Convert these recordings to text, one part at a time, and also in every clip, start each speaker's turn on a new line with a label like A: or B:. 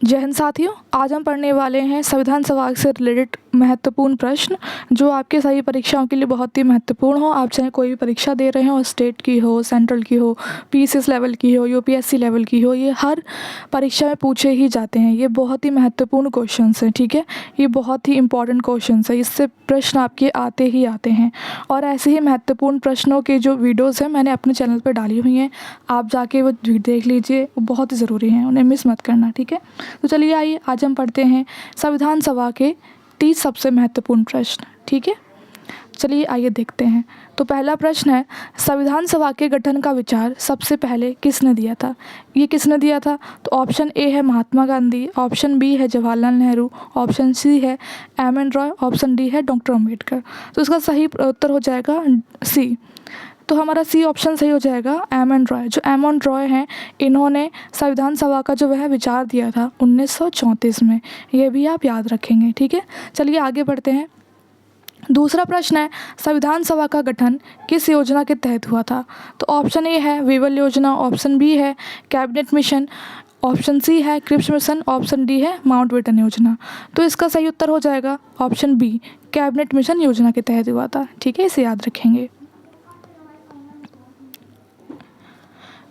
A: जय हिंद साथियों, आज हम पढ़ने वाले हैं संविधान सभा से रिलेटेड महत्वपूर्ण प्रश्न जो आपके सभी परीक्षाओं के लिए बहुत ही महत्वपूर्ण हो। आप चाहे कोई भी परीक्षा दे रहे हो, स्टेट की हो, सेंट्रल की हो, पीसीएस लेवल की हो, यूपीएससी लेवल की हो, ये हर परीक्षा में पूछे ही जाते हैं। ये बहुत ही महत्वपूर्ण क्वेश्चंस हैं, ठीक है। ये बहुत ही इंपॉर्टेंट क्वेश्चंस है, इससे प्रश्न आपके आते ही आते हैं। और ऐसे ही महत्वपूर्ण प्रश्नों के जो वीडियोज़ हैं मैंने अपने चैनल पर डाली हुई हैं, आप जाके वो देख लीजिए, वो बहुत ही ज़रूरी हैं, उन्हें मिस मत करना, ठीक है। तो चलिए आइए आज हम पढ़ते हैं संविधान सभा के 30 सबसे महत्वपूर्ण प्रश्न, ठीक है। चलिए आइए देखते हैं। तो पहला प्रश्न है, संविधान सभा के गठन का विचार सबसे पहले किसने दिया था? ये किसने दिया था? तो ऑप्शन ए है महात्मा गांधी, ऑप्शन बी है जवाहरलाल नेहरू, ऑप्शन सी है एम.एन. रॉय, ऑप्शन डी है डॉक्टर अम्बेडकर। तो इसका सही उत्तर हो जाएगा सी। तो हमारा सी ऑप्शन सही हो जाएगा, एम.एन. रॉय। जो एम.एन. रॉय हैं, इन्होंने संविधान सभा का जो वह विचार दिया था 1934 में। ये भी आप याद रखेंगे, ठीक है। चलिए आगे बढ़ते हैं। दूसरा प्रश्न है, संविधान सभा का गठन किस योजना के तहत हुआ था? तो ऑप्शन ए है विवल योजना, ऑप्शन बी है कैबिनेट मिशन, ऑप्शन सी है क्रिप्स मिशन, ऑप्शन डी है माउंटबेटन योजना। तो इसका सही उत्तर हो जाएगा ऑप्शन बी, कैबिनेट मिशन योजना के तहत हुआ था, ठीक है। इसे याद रखेंगे।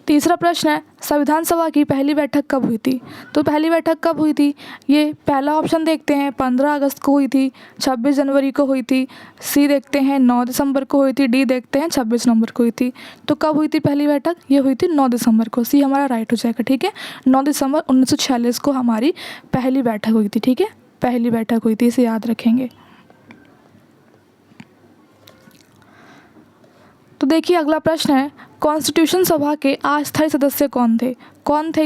A: तीसरा प्रश्न है, संविधान सभा की पहली बैठक कब हुई थी? तो पहली बैठक कब हुई थी? ये पहला ऑप्शन देखते हैं 15 अगस्त को हुई थी, 26 जनवरी को हुई थी, सी देखते हैं 9 दिसंबर को हुई थी, डी देखते हैं 26 नवंबर को हुई थी। तो कब हुई थी पहली बैठक? ये हुई थी 9 दिसंबर को, सी हमारा राइट हो जाएगा, ठीक है। 9 दिसंबर 1946 को हमारी पहली बैठक हुई थी, ठीक है। पहली बैठक हुई थी, इसे याद रखेंगे। तो देखिए अगला प्रश्न है, कॉन्स्टिट्यूशन सभा के अस्थायी सदस्य कौन थे? कौन थे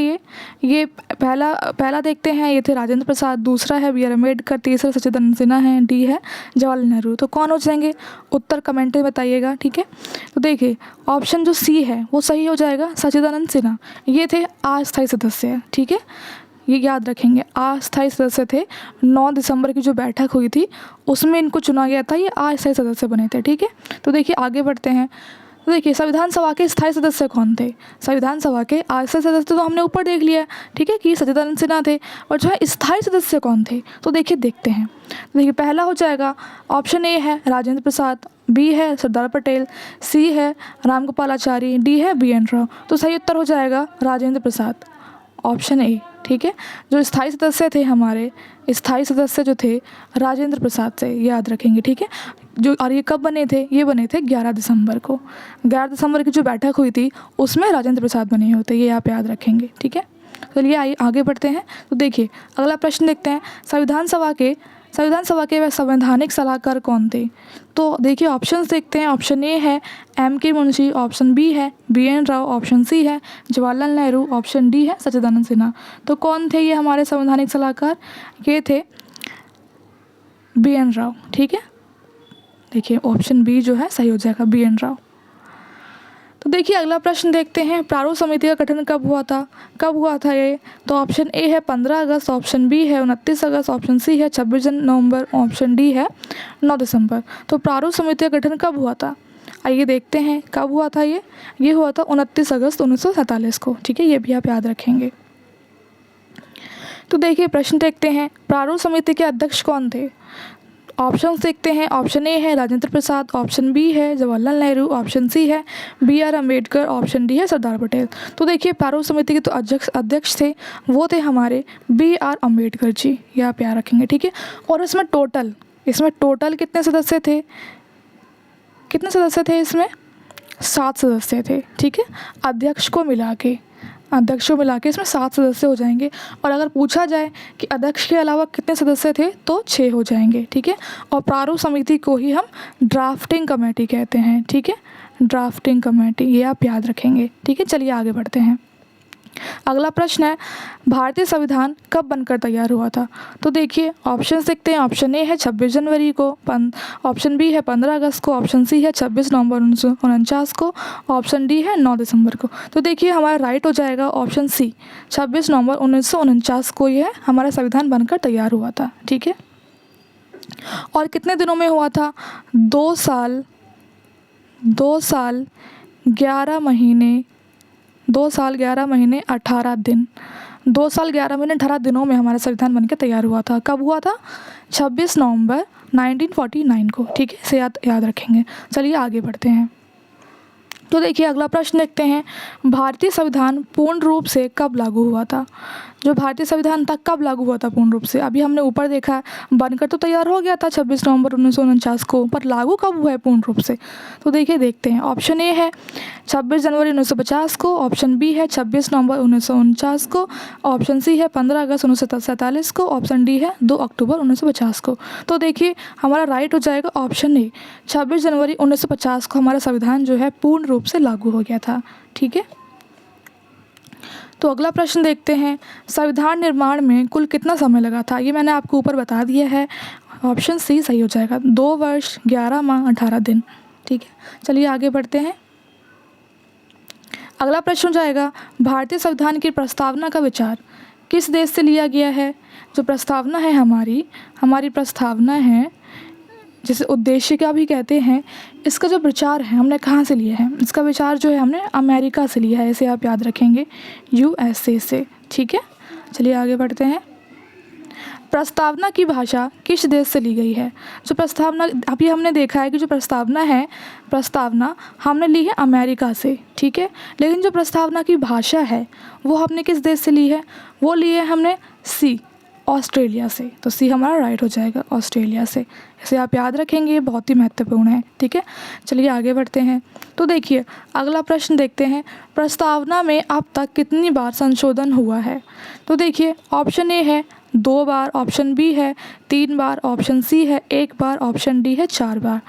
A: ये पहला देखते हैं, ये थे राजेंद्र प्रसाद, दूसरा है बी आर अम्बेडकर, तीसरा सच्चिदानंद सिन्हा है, डी है जवाहरलाल नेहरू। तो कौन हो जाएंगे? उत्तर कमेंट में बताइएगा, ठीक है। तो देखिए ऑप्शन जो सी है वो सही हो जाएगा, सच्चिदानंद सिन्हा। ये थे अस्थायी सदस्य, ठीक है, ये याद रखेंगे। अस्थायी सदस्य थे, 9 दिसंबर की जो बैठक हुई थी उसमें इनको चुना गया था, ये अस्थायी सदस्य बने थे, ठीक है। तो देखिए आगे बढ़ते हैं। तो देखिए संविधान सभा के स्थायी सदस्य कौन थे? संविधान सभा के अस्थायी सदस्य तो हमने ऊपर देख लिया, ठीक है, कि सच्चिदानंद सिन्हा थे। और जो है स्थायी सदस्य कौन थे, तो देखिए देखते हैं। तो देखिए पहला हो जाएगा ऑप्शन ए है राजेंद्र प्रसाद, बी है सरदार पटेल, सी है रामगोपालाचारी, डी है बी.एन. राव। तो सही उत्तर हो जाएगा राजेंद्र प्रसाद, ऑप्शन ए, ठीक है। जो स्थायी सदस्य थे हमारे, स्थायी सदस्य जो थे राजेंद्र प्रसाद से, याद रखेंगे, ठीक है। जो और ये कब बने थे? ये बने थे 11 दिसंबर को। 11 दिसंबर की जो बैठक हुई थी उसमें राजेंद्र प्रसाद बने होते, ये आप याद रखेंगे, ठीक है। चलिए आइए आगे बढ़ते हैं। तो देखिए अगला प्रश्न देखते हैं, संविधान सभा के वह संवैधानिक सलाहकार कौन थे? तो देखिए ऑप्शंस देखते हैं। ऑप्शन ए है M.K. मुंशी, ऑप्शन बी है बी.एन. राव, ऑप्शन सी है जवाहरलाल नेहरू, ऑप्शन डी है सच्चिदानंद सिन्हा। तो कौन थे ये हमारे संवैधानिक सलाहकार? ये थे बी.एन. राव, ठीक है। देखिए ऑप्शन बी जो है सही हो जाएगा, बी.एन. राव। तो देखिए अगला प्रश्न देखते हैं, प्रारूप समिति का गठन कब हुआ था ये? तो ऑप्शन ए है 15 अगस्त, ऑप्शन बी है 29 अगस्त, ऑप्शन सी है 26 नवंबर, ऑप्शन डी है 9 दिसंबर। तो प्रारूप समिति का गठन कब हुआ था? आइए देखते हैं कब हुआ था ये हुआ था 29 अगस्त 1947 को, ठीक है, ये भी आप याद रखेंगे। तो देखिए प्रश्न देखते हैं, प्रारूप समिति के अध्यक्ष कौन थे? ऑप्शंस देखते हैं। ऑप्शन ए है राजेंद्र प्रसाद, ऑप्शन बी है जवाहरलाल नेहरू, ऑप्शन सी है बी.आर. अम्बेडकर, ऑप्शन डी है सरदार पटेल। तो देखिए प्रारूप समिति के तो अध्यक्ष थे वो थे हमारे बी.आर. अम्बेडकर जी, ये आप याद रखेंगे, ठीक है। और इसमें टोटल कितने सदस्य थे? इसमें 7 सदस्य थे, ठीक है। अध्यक्ष को मिला के इसमें 7 सदस्य हो जाएंगे। और अगर पूछा जाए कि अध्यक्ष के अलावा कितने सदस्य थे तो 6 हो जाएंगे, ठीक है। और प्रारूप समिति को ही हम ड्राफ्टिंग कमेटी कहते हैं, ठीक है, ड्राफ्टिंग कमेटी, ये आप याद रखेंगे, ठीक है। चलिए आगे बढ़ते हैं। अगला प्रश्न है, भारतीय संविधान कब बनकर तैयार हुआ था? तो देखिए ऑप्शंस देखते हैं। ऑप्शन ए है 26 जनवरी को, ऑप्शन बी है 15 अगस्त को, ऑप्शन सी है 26 नवंबर 1949 को, ऑप्शन डी है 9 दिसंबर को। तो देखिए हमारा राइट हो जाएगा ऑप्शन सी, 26 नवंबर 1949 को यह हमारा संविधान बनकर तैयार हुआ था, ठीक है। और कितने दिनों में हुआ था? 2 साल 11 महीने 18 दिन 2 साल 11 महीने 18 दिनों में हमारा संविधान बनकर तैयार हुआ था। कब हुआ था? 26 नवंबर 1949 को। ठीक है, इसे याद रखेंगे। चलिए आगे बढ़ते हैं। तो देखिए अगला प्रश्न देखते हैं, भारतीय संविधान पूर्ण रूप से कब लागू हुआ था? जो भारतीय संविधान था कब लागू हुआ था पूर्ण रूप से? अभी हमने ऊपर देखा बनकर तो तैयार हो गया था 26 नवंबर 1949 को, पर लागू कब हुआ है पूर्ण रूप से? तो देखिए देखते हैं। ऑप्शन ए है 26 जनवरी 1950 को, ऑप्शन बी है 26 नवंबर 1949 को, ऑप्शन सी है 15 अगस्त 1947 को, ऑप्शन डी है 2 अक्टूबर 1950 को। तो देखिए हमारा राइट हो जाएगा ऑप्शन ए, 26 जनवरी 1950 को हमारा संविधान जो है पूर्ण रूप से लागू हो गया था। ठीक है, तो अगला प्रश्न देखते हैं, संविधान निर्माण में कुल कितना समय लगा था? ये मैंने आपको ऊपर बता दिया है, ऑप्शन सी सही हो जाएगा, 2 वर्ष 11 माह 18 दिन। ठीक है, चलिए आगे बढ़ते हैं। अगला प्रश्न हो जाएगा, भारतीय संविधान की प्रस्तावना का विचार किस देश से लिया गया है? जो प्रस्तावना है हमारी प्रस्तावना है, जिसे उद्देश्य क्या भी कहते हैं, इसका जो विचार है हमने कहाँ से लिया है? इसका विचार जो है हमने अमेरिका से लिया है, इसे आप याद रखेंगे, USA से। ठीक है, चलिए आगे बढ़ते हैं। प्रस्तावना की भाषा किस देश से ली गई है? जो प्रस्तावना अभी हमने देखा है कि जो प्रस्तावना हमने ली है अमेरिका से। ठीक है, लेकिन जो प्रस्तावना की भाषा है वो हमने किस देश से ली है? वो ली है हमने सी, ऑस्ट्रेलिया से। तो सी हमारा राइट हो जाएगा, ऑस्ट्रेलिया से। इसे आप याद रखेंगे, ये बहुत ही महत्वपूर्ण है। ठीक है, चलिए आगे बढ़ते हैं। तो देखिए अगला प्रश्न देखते हैं, प्रस्तावना में अब तक कितनी बार संशोधन हुआ है? तो देखिए ऑप्शन ए है 2 बार, ऑप्शन बी है 3 बार, ऑप्शन सी है 1 बार, ऑप्शन डी है 4 बार।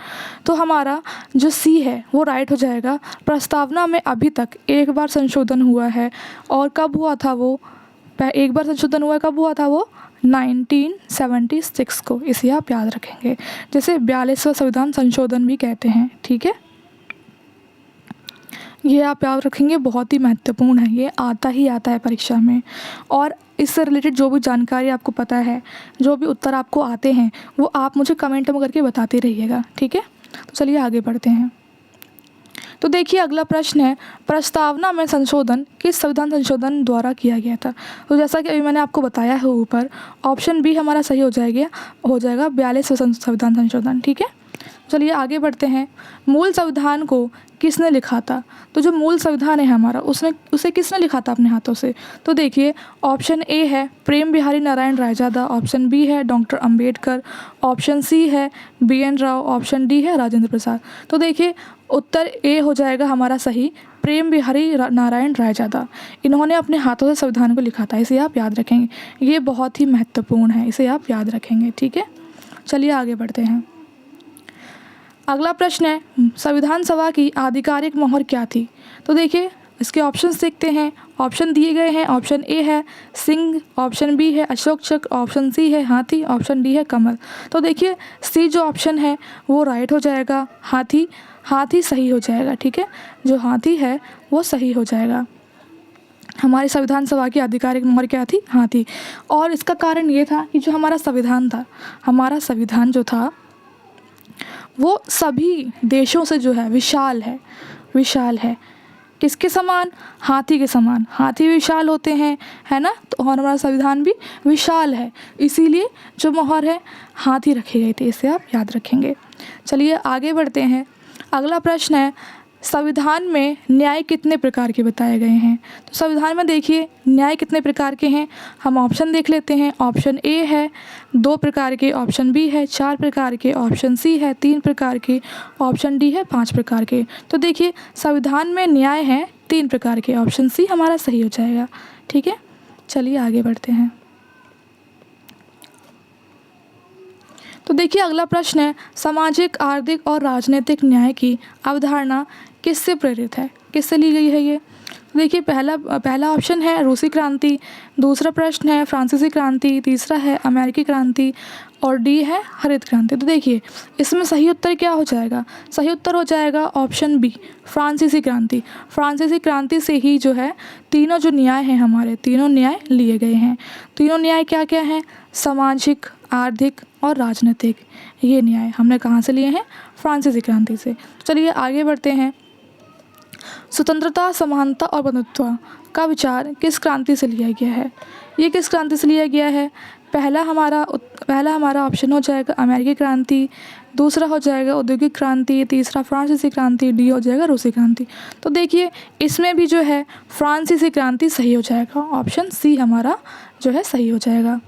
A: तो हमारा जो सी है वो राइट हो जाएगा। प्रस्तावना में अभी तक 1 बार संशोधन हुआ है, और कब हुआ था वो? 1 बार संशोधन हुआ, कब हुआ था वो? 1976 को। इसे आप याद रखेंगे, जिसे 42वां संविधान संशोधन भी कहते हैं। ठीक है, ये आप याद रखेंगे, बहुत ही महत्वपूर्ण है, ये आता है परीक्षा में। और इससे रिलेटेड जो भी जानकारी आपको पता है, जो भी उत्तर आपको आते हैं, वो आप मुझे कमेंट में करके बताते रहिएगा। ठीक है, तो चलिए आगे बढ़ते हैं। तो देखिए अगला प्रश्न है, प्रस्तावना में संशोधन किस संविधान संशोधन द्वारा किया गया था? तो जैसा कि अभी मैंने आपको बताया है ऊपर, ऑप्शन बी हमारा सही हो जाएगा 42वां संविधान संशोधन। ठीक है, चलिए आगे बढ़ते हैं। मूल संविधान को किसने लिखा था? तो जो मूल संविधान है हमारा, उसे किसने लिखा था अपने हाथों से? तो देखिए ऑप्शन ए है प्रेम बिहारी नारायण रायजादा, ऑप्शन बी है डॉक्टर अंबेडकर, ऑप्शन सी है BN राव, ऑप्शन डी है राजेंद्र प्रसाद। तो देखिए उत्तर ए हो जाएगा हमारा सही, प्रेम बिहारी नारायण रायजादा। इन्होंने अपने हाथों से संविधान को लिखा था, इसे आप याद रखेंगे, ये बहुत ही महत्वपूर्ण है, इसे आप याद रखेंगे। ठीक है, चलिए आगे बढ़ते हैं। अगला प्रश्न है, संविधान सभा की आधिकारिक मोहर क्या थी? तो देखिए इसके ऑप्शंस देखते हैं, ऑप्शन दिए गए हैं। ऑप्शन ए है सिंह, ऑप्शन बी है अशोक चक्र, ऑप्शन सी है हाथी, ऑप्शन डी है कमल। तो देखिए सी जो ऑप्शन है वो राइट हो जाएगा, हाथी सही हो जाएगा। ठीक है, जो हाथी है वो सही हो जाएगा। हमारी संविधान सभा की आधिकारिक मोहर क्या थी? हाथी। और इसका कारण ये था कि जो हमारा संविधान था, हमारा संविधान जो था वो सभी देशों से जो है विशाल है। किसके समान? हाथी के समान। हाथी विशाल होते हैं, है ना, तो और हमारा संविधान भी विशाल है, इसीलिए जो मोहर है हाथी रखी गई थी, इसे आप याद रखेंगे। चलिए आगे बढ़ते हैं। अगला प्रश्न है, संविधान में न्याय कितने प्रकार के बताए गए हैं? तो संविधान में देखिए न्याय कितने प्रकार के हैं, हम ऑप्शन देख लेते हैं। ऑप्शन ए है 2 प्रकार के, ऑप्शन बी है 4 प्रकार के, ऑप्शन सी है 3 प्रकार के, ऑप्शन डी है 5 प्रकार के। तो देखिए संविधान में न्याय है 3 प्रकार के, ऑप्शन सी हमारा सही हो जाएगा। ठीक है, चलिए आगे बढ़ते हैं। तो देखिए अगला प्रश्न है, सामाजिक, आर्थिक और राजनीतिक न्याय की अवधारणा किससे प्रेरित है, किससे ली गई है ये? देखिए पहला ऑप्शन है रूसी क्रांति, दूसरा प्रश्न है फ्रांसीसी क्रांति, तीसरा है अमेरिकी क्रांति, और डी है हरित क्रांति। तो देखिए इसमें सही उत्तर क्या हो जाएगा? सही उत्तर हो जाएगा ऑप्शन बी, फ्रांसीसी क्रांति। फ्रांसीसी क्रांति से ही जो है तीनों जो न्याय हैं हमारे, तीनों न्याय लिए गए हैं। तीनों न्याय क्या क्या हैं? सामाजिक, आर्थिक और राजनीतिक। ये न्याय हमने कहाँ से लिए हैं? फ्रांसीसी क्रांति से। चलिए आगे बढ़ते हैं। स्वतंत्रता, समानता और बंधुत्व का विचार किस क्रांति से लिया गया है? ये किस क्रांति से लिया गया है? पहला हमारा ऑप्शन हो जाएगा अमेरिकी क्रांति, दूसरा हो जाएगा औद्योगिक क्रांति, तीसरा फ्रांसीसी क्रांति, डी हो जाएगा रूसी क्रांति। तो देखिए इसमें भी जो है फ्रांसीसी क्रांति सही हो जाएगा, ऑप्शन सी हमारा जो है सही हो जाएगा।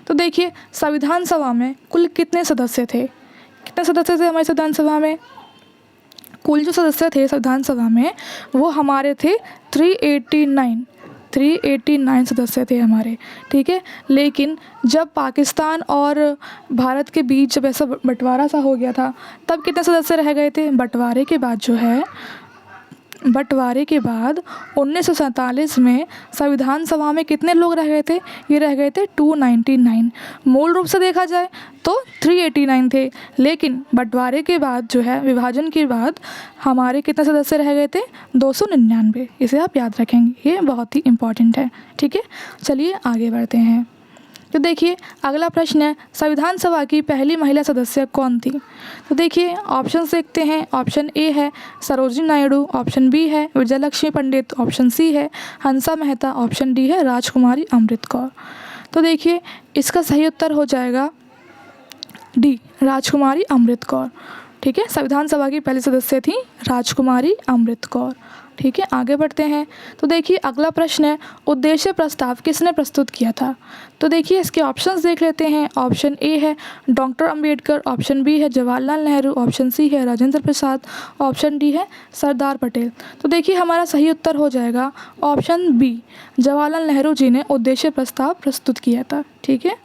A: तो देखिए संविधान सभा में कुल कितने सदस्य थे? कितने सदस्य थे हमारे संविधान सभा में? कुल जो सदस्य थे संविधान सभा में वो हमारे थे 389 सदस्य थे हमारे, ठीक है। लेकिन जब पाकिस्तान और भारत के बीच जब ऐसा बंटवारा सा हो गया था तब कितने सदस्य रह गए थे? बंटवारे के बाद 1947 में संविधान सभा में कितने लोग रह गए थे? ये रह गए थे 299। मूल रूप से देखा जाए तो 389 थे, लेकिन बंटवारे के बाद जो है विभाजन के बाद हमारे कितने सदस्य रह गए थे? 299। इसे आप याद रखेंगे, ये बहुत ही इम्पॉर्टेंट है, ठीक है। चलिए आगे बढ़ते हैं। तो देखिए अगला प्रश्न है संविधान सभा की पहली महिला सदस्य कौन थी? तो देखिए ऑप्शन देखते हैं। ऑप्शन ए है सरोजिनी नायडू, ऑप्शन बी है विजयलक्ष्मी पंडित, ऑप्शन सी है हंसा मेहता, ऑप्शन डी है राजकुमारी अमृत कौर। तो देखिए इसका सही उत्तर हो जाएगा डी, राजकुमारी अमृत कौर, ठीक है। संविधान सभा की पहली सदस्य थी राजकुमारी अमृत कौर, ठीक है। आगे बढ़ते हैं। तो देखिए अगला प्रश्न है उद्देश्य प्रस्ताव किसने प्रस्तुत किया था? तो देखिए इसके ऑप्शंस देख लेते हैं। ऑप्शन ए है डॉक्टर अंबेडकर, ऑप्शन बी है जवाहरलाल नेहरू, ऑप्शन सी है राजेंद्र प्रसाद, ऑप्शन डी है सरदार पटेल। तो देखिए हमारा सही उत्तर हो जाएगा ऑप्शन बी, जवाहरलाल नेहरू जी ने उद्देश्य प्रस्ताव प्रस्तुत किया था, ठीक है।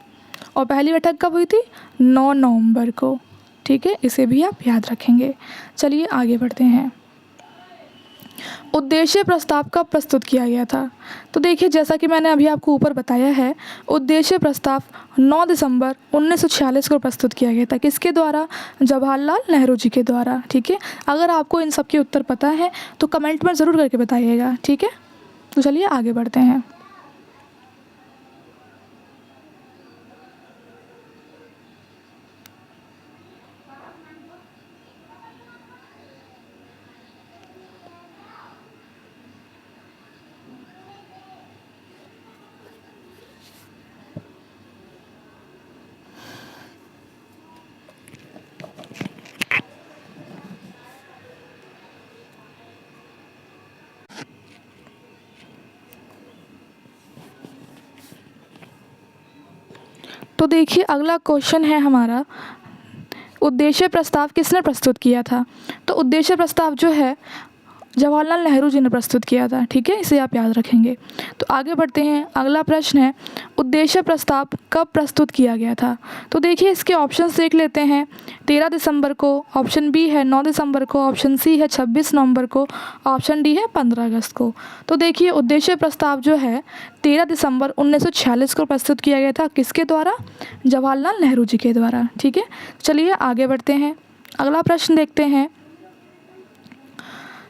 A: और पहली बैठक कब हुई थी? 9 नवंबर को, ठीक है। इसे भी आप याद रखेंगे। चलिए आगे बढ़ते हैं। उद्देश्य प्रस्ताव कब प्रस्तुत किया गया था? तो देखिए जैसा कि मैंने अभी आपको ऊपर बताया है, उद्देश्य प्रस्ताव 9 दिसंबर 1946 को प्रस्तुत किया गया था। किसके द्वारा? जवाहरलाल नेहरू जी के द्वारा, ठीक है। अगर आपको इन सब के उत्तर पता है तो कमेंट में ज़रूर करके बताइएगा, ठीक है। तो चलिए आगे बढ़ते हैं। तो देखिए अगला क्वेश्चन है हमारा उद्देश्य प्रस्ताव किसने प्रस्तुत किया था? तो उद्देश्य प्रस्ताव जो है जवाहरलाल नेहरू जी ने प्रस्तुत किया था, ठीक है। इसे आप याद रखेंगे। तो आगे बढ़ते हैं। अगला प्रश्न है उद्देश्य प्रस्ताव कब प्रस्तुत किया गया था? तो देखिए इसके ऑप्शंस देख लेते हैं। 13 दिसंबर को, ऑप्शन बी है 9 दिसंबर को, ऑप्शन सी है 26 नवंबर को, ऑप्शन डी है 15 अगस्त को। तो देखिए उद्देश्य प्रस्ताव जो है 13 दिसंबर 1946 को प्रस्तुत किया गया था। किसके द्वारा? जवाहरलाल नेहरू जी के द्वारा, ठीक है। चलिए आगे बढ़ते हैं। अगला प्रश्न देखते हैं।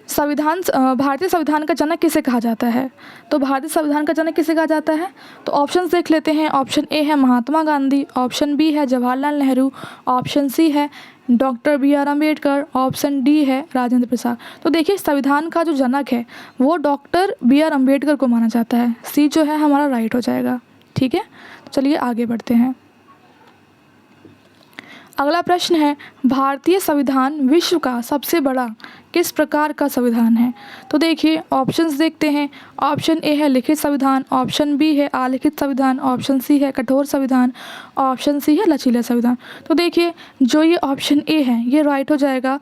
A: भारतीय संविधान का जनक किसे कहा जाता है? तो भारतीय संविधान का जनक किसे कहा जाता है? तो ऑप्शंस देख लेते हैं। ऑप्शन ए है महात्मा गांधी, ऑप्शन बी है जवाहरलाल नेहरू, ऑप्शन सी है doctor B R. Ambedkar, option D है राजेंद्र प्रसाद। तो देखिए संविधान का जो जनक है वो डॉक्टर बी.आर. अम्बेडकर को माना जाता है। सी जो है हमारा राइट हो जाएगा, ठीक है। चलिए आगे बढ़ते हैं। अगला प्रश्न है भारतीय संविधान विश्व का सबसे बड़ा किस प्रकार का संविधान है? तो देखिए ऑप्शंस देखते हैं। ऑप्शन ए है लिखित संविधान, ऑप्शन बी है अलिखित संविधान, ऑप्शन सी है कठोर संविधान, ऑप्शन सी है लचीला संविधान। तो देखिए जो ये ऑप्शन ए है ये राइट हो जाएगा,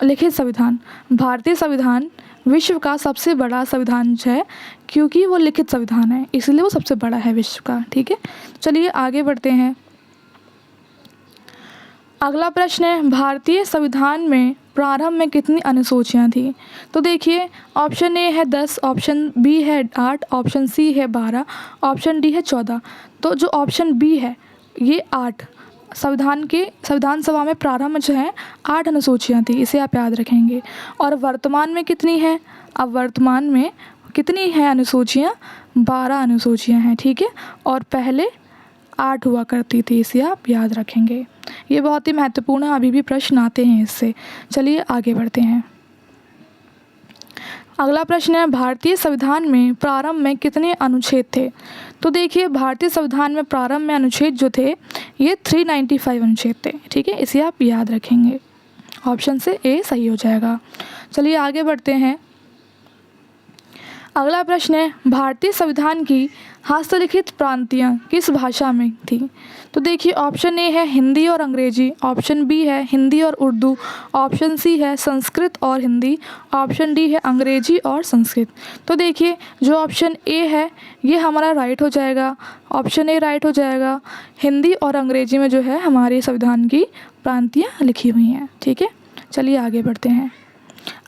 A: लिखित संविधान। भारतीय संविधान विश्व का सबसे बड़ा संविधान है क्योंकि वो लिखित संविधान है, इसलिए वो सबसे बड़ा है विश्व का, ठीक है। चलिए आगे बढ़ते हैं। अगला प्रश्न है भारतीय संविधान में प्रारंभ में कितनी अनुसूचियाँ थी? तो देखिए ऑप्शन ए है 10, ऑप्शन बी है 8, ऑप्शन सी है 12, ऑप्शन डी है 14। तो जो ऑप्शन बी है ये 8, संविधान सभा में प्रारंभ में जो है 8 अनुसूचियाँ थी, इसे आप याद रखेंगे। और वर्तमान में कितनी है? अब वर्तमान में कितनी है अनुसूचियाँ? 12 अनुसूचियाँ हैं, ठीक है। और पहले 8 हुआ करती थी, इसे आप याद रखेंगे। ये बहुत ही महत्वपूर्ण है, अभी भी प्रश्न आते हैं इससे। चलिए आगे बढ़ते हैं। अगला प्रश्न है, भारतीय संविधान में प्रारंभ में कितने अनुच्छेद थे? तो देखिए, भारतीय संविधान में प्रारंभ में अनुच्छेद जो थे ये 395 अनुच्छेद थे। ठीक है, इसे आप याद रखेंगे। ऑप्शन से ए सही हो जाएगा। चलिए आगे बढ़ते हैं। अगला प्रश्न है, भारतीय संविधान की हस्तलिखित प्रांतियाँ किस भाषा में थी? तो देखिए, ऑप्शन ए है हिंदी और अंग्रेजी, ऑप्शन बी है हिंदी और उर्दू, ऑप्शन सी है संस्कृत और हिंदी, ऑप्शन डी है अंग्रेजी और संस्कृत। तो देखिए, जो ऑप्शन ए है ये हमारा राइट हो जाएगा। ऑप्शन ए राइट हो जाएगा। हिंदी और अंग्रेजी में जो है हमारे संविधान की प्रांतियाँ लिखी हुई हैं। ठीक है, चलिए आगे बढ़ते हैं।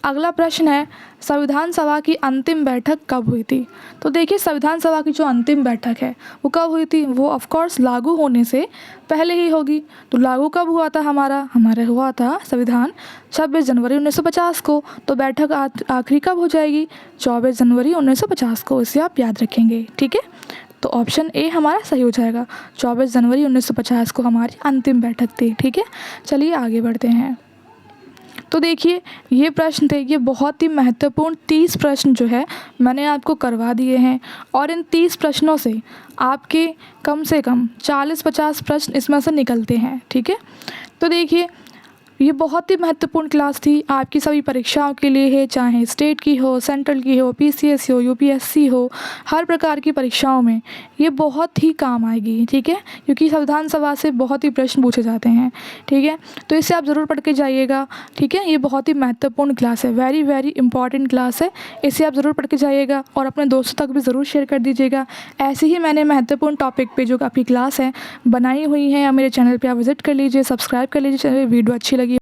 A: अगला प्रश्न है, संविधान सभा की अंतिम बैठक कब हुई थी? तो देखिए, संविधान सभा की जो अंतिम बैठक है वो कब हुई थी? वो ऑफ कोर्स लागू होने से पहले ही होगी। तो लागू कब हुआ था हमारा हुआ था संविधान 26 जनवरी 1950 को। तो बैठक आखिरी कब हो जाएगी? 24 जनवरी 1950 को। इसे आप याद रखेंगे। ठीक है, तो ऑप्शन ए हमारा सही हो जाएगा। 24 जनवरी 1950 को हमारी अंतिम बैठक थी। ठीक है, चलिए आगे बढ़ते हैं। तो देखिए, ये प्रश्न थे, ये बहुत ही महत्वपूर्ण 30 प्रश्न जो है मैंने आपको करवा दिए हैं और इन 30 प्रश्नों से आपके कम से कम 40-50 प्रश्न इसमें से निकलते हैं। ठीक है, तो देखिए, ये बहुत ही महत्वपूर्ण क्लास थी आपकी सभी परीक्षाओं के लिए है, चाहे स्टेट की हो, सेंट्रल की हो, पीसीएस हो, यूपीएससी हो, हर प्रकार की परीक्षाओं में ये बहुत ही काम आएगी। ठीक है, क्योंकि संविधान सभा से बहुत ही प्रश्न पूछे जाते हैं। ठीक है, तो इसे आप ज़रूर पढ़ के जाइएगा। ठीक है, ये बहुत ही महत्वपूर्ण क्लास है, वेरी वेरी इंपॉर्टेंट क्लास है। इसे आप ज़रूर पढ़ के जाइएगा और अपने दोस्तों तक भी ज़रूर शेयर कर दीजिएगा। ऐसे ही मैंने महत्वपूर्ण टॉपिक पे जो आपकी क्लास है बनाई हुई है, या मेरे चैनल पर आप विजिट कर लीजिए, सब्सक्राइब कर लीजिए। वीडियो अच्छी लगी